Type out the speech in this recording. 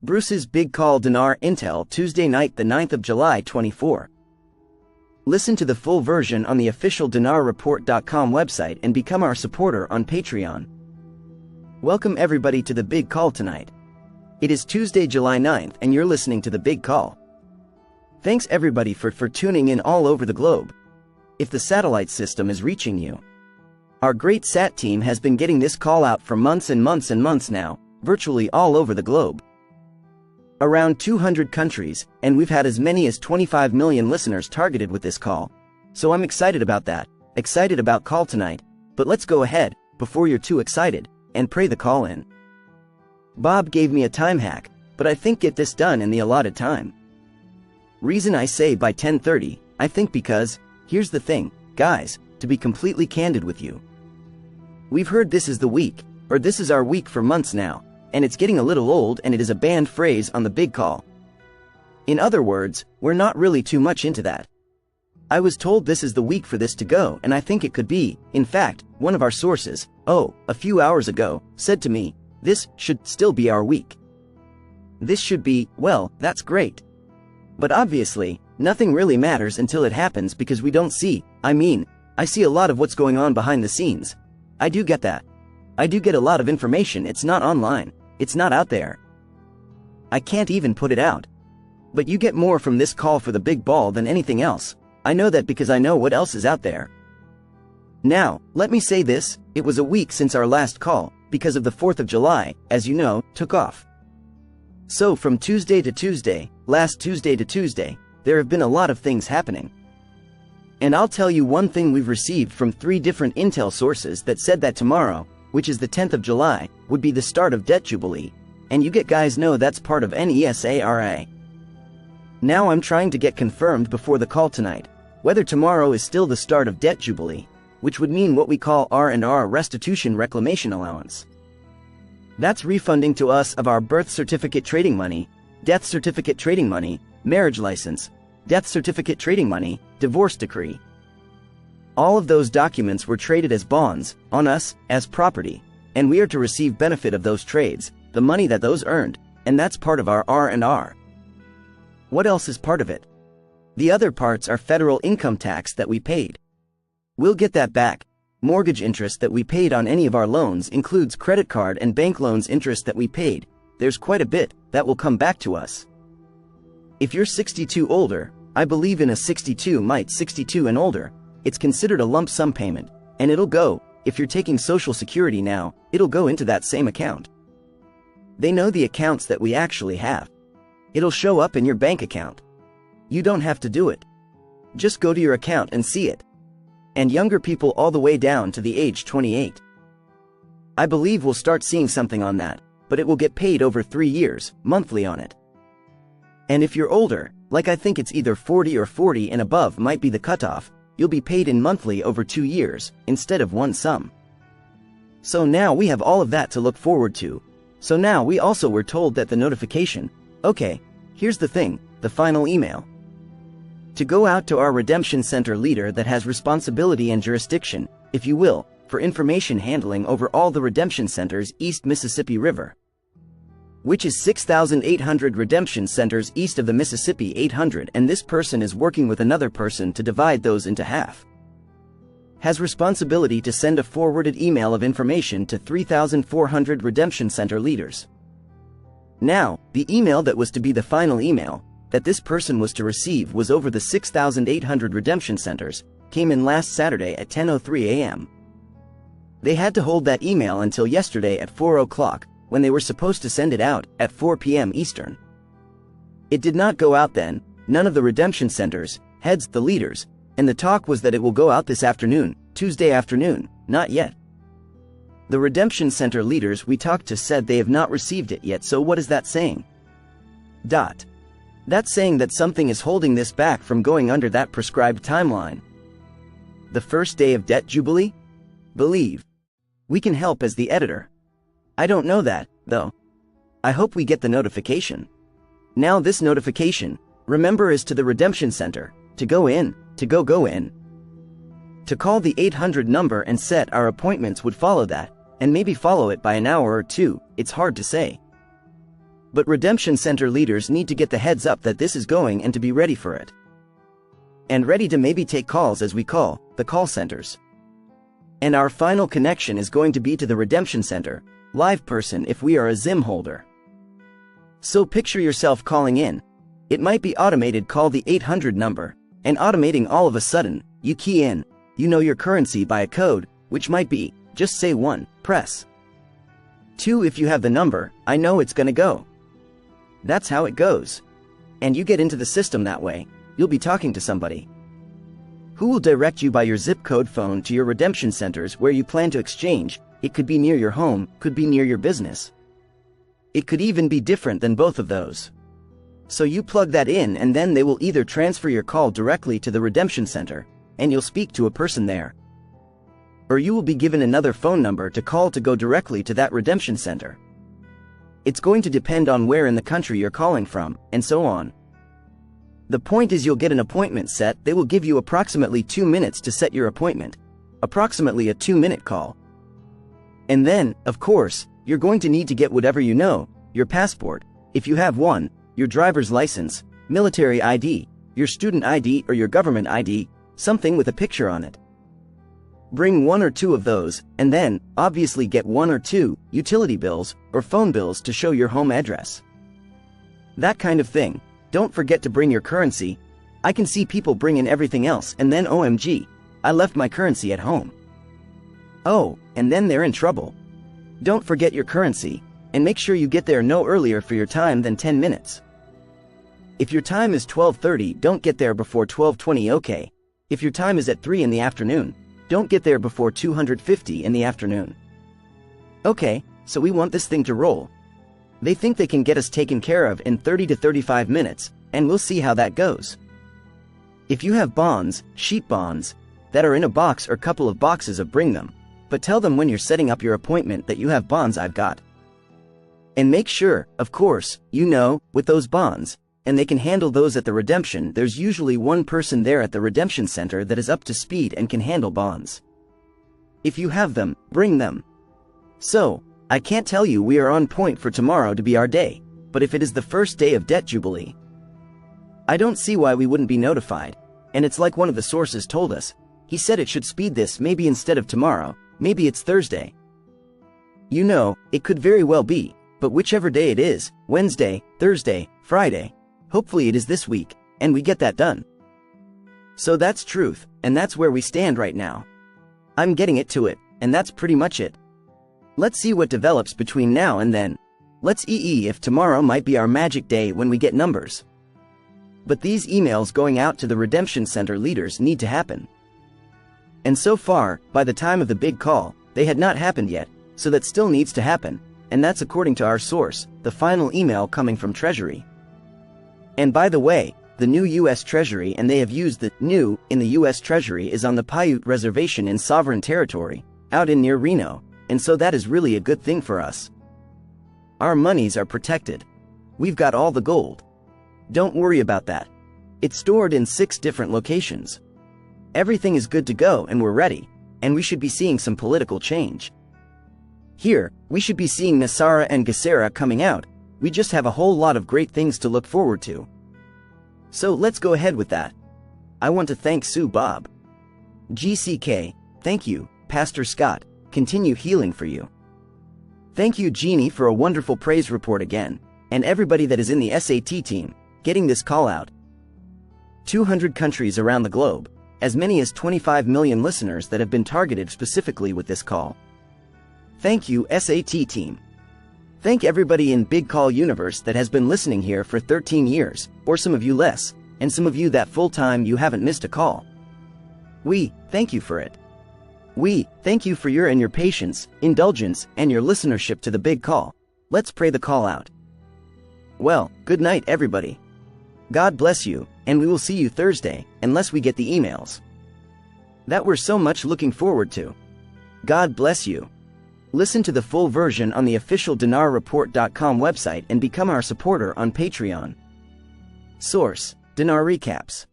Bruce's Big Call Dinar Intel Tuesday night the 9th of July 24. Listen to the full version on the official dinarreport.com website and become our supporter on Patreon. Welcome everybody to the Big Call tonight. It is Tuesday, July 9th and you're listening to the Big Call. Thanks everybody for tuning in all over the globe. If the satellite system is reaching you. Our great SAT team has been getting this call out for months and months and months now, virtually all over the globe. Around 200 countries, and we've had as many as 25 million listeners targeted with this call. So I'm excited about that, excited about call tonight, but let's go ahead, before you're too excited, and pray the call in. Bob gave me a time hack, but I think get this done in the allotted time. Reason I say by 10:30, I think because, here's the thing, guys, to be completely candid with you. We've heard this is the week, or this is our week for months now, and it's getting a little old and it is a banned phrase on the Big Call. In other words, we're not really too much into that. I was told this is the week for this to go and I think it could be, in fact, one of our sources, a few hours ago, said to me, this should still be our week. This should be, well, that's great. But obviously, nothing really matters until it happens because we don't see, I see a lot of what's going on behind the scenes. I do get that. I do get a lot of information, it's not online. It's not out there. I can't even put it out. But you get more from this call for the big ball than anything else. I know that because I know what else is out there. Now, let me say this, it was a week since our last call, because of the 4th of July, as you know, took off. So from Tuesday to Tuesday, last Tuesday to Tuesday, there have been a lot of things happening. And I'll tell you one thing we've received from 3 different intel sources that said that tomorrow, which is the 10th of July, would be the start of Debt Jubilee, and you guys know that's part of NESARA. Now I'm trying to get confirmed before the call tonight, whether tomorrow is still the start of Debt Jubilee, which would mean what we call R&R restitution reclamation allowance. That's refunding to us of our birth certificate trading money, death certificate trading money, marriage license, death certificate trading money, divorce decree. All of those documents were traded as bonds, on us, as property, and we are to receive benefit of those trades, the money that those earned, and that's part of our R&R. What else is part of it? The other parts are federal income tax that we paid. We'll get that back. Mortgage interest that we paid on any of our loans includes credit card and bank loans interest that we paid. There's quite a bit that will come back to us. If you're 62 older, I believe in a 62 and older, it's considered a lump sum payment, and it'll go, if you're taking Social Security now, it'll go into that same account. They know the accounts that we actually have. It'll show up in your bank account. You don't have to do it. Just go to your account and see it. And younger people all the way down to the age 28. I believe we'll start seeing something on that, but it will get paid over 3 years, monthly on it. And if you're older, like I think it's either 40 or 40 and above might be the cutoff, you'll be paid in monthly over 2 years, instead of one sum. So now we have all of that to look forward to. So now we also were told that the notification, okay, here's the thing, the final email. To go out to our Redemption Center leader that has responsibility and jurisdiction, if you will, for information handling over all the redemption centers east Mississippi River. Which is 6,800 redemption centers east of the Mississippi 800, and this person is working with another person to divide those into half. Has responsibility to send a forwarded email of information to 3,400 redemption center leaders. Now, the email that was to be the final email, that this person was to receive was over the 6,800 redemption centers, came in last Saturday at 10:03 a.m. They had to hold that email until yesterday at 4 o'clock, when they were supposed to send it out at 4 p.m. Eastern. It did not go out then, none of the redemption centers, heads, the leaders, and the talk was that it will go out this afternoon, Tuesday afternoon, not yet. The redemption center leaders we talked to said they have not received it yet, so what is that saying? That's saying that something is holding this back from going under that prescribed timeline. The first day of Debt Jubilee? Believe. We can help as the editor. I don't know that, though. I hope we get the notification. Now this notification, remember, is to the Redemption Center, to go in, to go in. To call the 800 number and set our appointments would follow that, and maybe follow it by an hour or two, it's hard to say. But redemption center leaders need to get the heads up that this is going and to be ready for it. And ready to maybe take calls, as we call the call centers. And our final connection is going to be to the redemption center, live person if we are a ZIM holder. So picture yourself calling in. It might be automated, call the 800 number, and automating all of a sudden, you key in, your currency by a code, which might be, just say 1, press 2 if you have the number, I know it's gonna go. That's how it goes. And you get into the system that way, you'll be talking to somebody who will direct you by your zip code phone to your redemption centers where you plan to exchange. It could be near your home, could be near your business. It could even be different than both of those. So you plug that in and then they will either transfer your call directly to the redemption center, and you'll speak to a person there. Or you will be given another phone number to call to go directly to that redemption center. It's going to depend on where in the country you're calling from, and so on. The point is you'll get an appointment set. They will give you approximately 2 minutes to set your appointment. Approximately a 2-minute call. And then, of course, you're going to need to get whatever your passport, if you have one, your driver's license, military ID, your student ID or your government ID, something with a picture on it. Bring 1 or 2 of those, and then, obviously get 1 or 2 utility bills or phone bills to show your home address. That kind of thing. Don't forget to bring your currency. I can see people bring in everything else and then OMG, I left my currency at home. Oh, and then they're in trouble. Don't forget your currency, and make sure you get there no earlier for your time than 10 minutes. If your time is 12:30, don't get there before 12:20, okay? If your time is at 3 in the afternoon, don't get there before 2:50 in the afternoon. Okay, so we want this thing to roll. They think they can get us taken care of in 30 to 35 minutes, and we'll see how that goes. If you have bonds, sheet bonds, that are in a box or couple of boxes bring them, but tell them when you're setting up your appointment that you have bonds I've got. And make sure, of course, with those bonds, and they can handle those at the redemption. There's usually one person there at the redemption center that is up to speed and can handle bonds. If you have them, bring them. So, I can't tell you we are on point for tomorrow to be our day, but if it is the first day of debt jubilee, I don't see why we wouldn't be notified. And it's like one of the sources told us. He said it should speed this, maybe instead of tomorrow, maybe it's Thursday. It could very well be, but whichever day it is, Wednesday, Thursday, Friday, hopefully it is this week, and we get that done. So that's truth, and that's where we stand right now. I'm getting it to it, and that's pretty much it. Let's see what develops between now and then. Let's if tomorrow might be our magic day when we get numbers. But these emails going out to the redemption center leaders need to happen. And so far, by the time of the big call, they had not happened yet, so that still needs to happen, and that's according to our source, the final email coming from Treasury. And by the way, the new U.S. Treasury, and they have used the new in the U.S. Treasury is on the Paiute Reservation in Sovereign Territory, out in near Reno, and so that is really a good thing for us. Our monies are protected. We've got all the gold. Don't worry about that. It's stored in 6 different locations. Everything is good to go and we're ready, and we should be seeing some political change. Here, we should be seeing Nasara and Gesera coming out. We just have a whole lot of great things to look forward to. So let's go ahead with that. I want to thank Sue Bob. GCK, thank you, Pastor Scott, continue healing for you. Thank you Jeannie for a wonderful praise report again, and everybody that is in the SAT team, getting this call out. 200 countries around the globe, as many as 25 million listeners that have been targeted specifically with this call. Thank you SAT team. Thank everybody in Big Call Universe that has been listening here for 13 years, or some of you less, and some of you that full time you haven't missed a call. We thank you for it. We thank you for your patience, indulgence, and your listenership to the big call. Let's pray the call out. Well, good night everybody. God bless you, and we will see you Thursday, unless we get the emails. That we're so much looking forward to. God bless you. Listen to the full version on the official DinarReport.com website and become our supporter on Patreon. Source: Dinar Recaps.